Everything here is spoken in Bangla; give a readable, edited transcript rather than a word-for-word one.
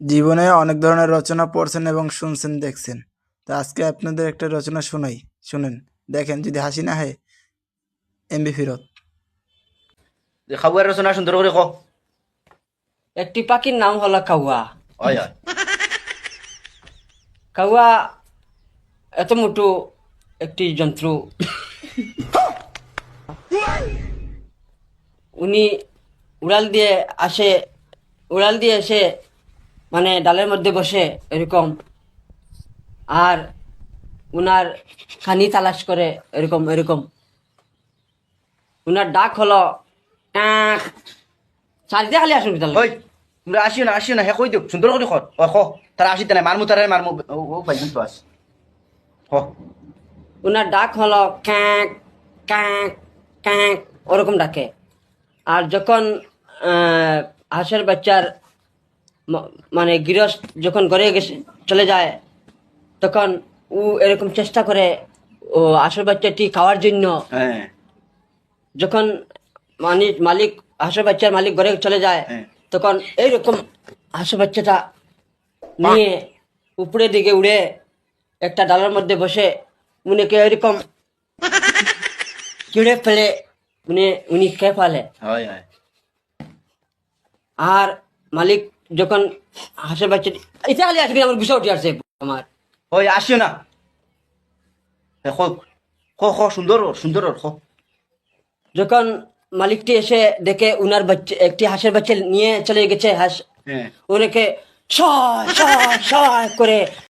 জীবনে অনেক ধরনের রচনা পড়ছেন এবং শুনছেন দেখছেন। তো আজকে আপনাদের একটা রচনা শোনাই, শুনেন। দেখেন যদি হাসি না হয় এমবি ফেরত। খাবার রচনা সুন্দর করে ক। একটি পাখির নাম হলো কাউয়া। হয় হয়। কাউয়া এত মোটু একটি জন্তু। উনি উড়াল দিয়ে আসে, উড়াল দিয়ে এসে মানে ডালের মধ্যে বসে এরকম, আর উনার খানি তালাশ করে এরকম এরকম। উনার ডাক হলো "আঁক"। চারিদিকে খালি আসুন বিদ্যালয়। ওই তোমরা আসিও না হে কই দিও সুন্দর করে কর ও ক। তারা আসিতে নাই মারমু তারা মারমু ও পাইছেন তো আস ক। উনার ডাক হলো ক্যাঁক ক্যাঁক ক্যাঁক, ওরকম ডাকে। আর যখন হাঁসের বাচ্চার মানে গৃহস্থ যখন ঘরে গেছে চলে যায়, তখন ও এরকম চেষ্টা করে ও হাঁসের বাচ্চাটি খাওয়ার জন্য। হ্যাঁ যখন মালিক হাঁসের বাচ্চার মালিক ঘরে চলে যায়, হ্যাঁ। তখন এইরকম হাঁসের বাচ্চাটা নিয়ে উপরের দিকে উড়ে একটা ডালার মধ্যে বসে উনিকে এরকম চিড়ে ফেলে উনি খেয়ে ফেলে। হয় হয়। আর মালিক যখন হাঁসের বাচ্চা এটা খালি আজকে আমার গুছা উঠে আসছে আমার। ওই আসিও না হে ক ক ক সুন্দর সুন্দর ক। যখন মালিকটি এসে দেখে উনার বাচ্চা একটি হাঁসের বাচ্চা নিয়ে চলে গেছে হাঁস, হ্যাঁ ওনাকে সয় সয় সয় করে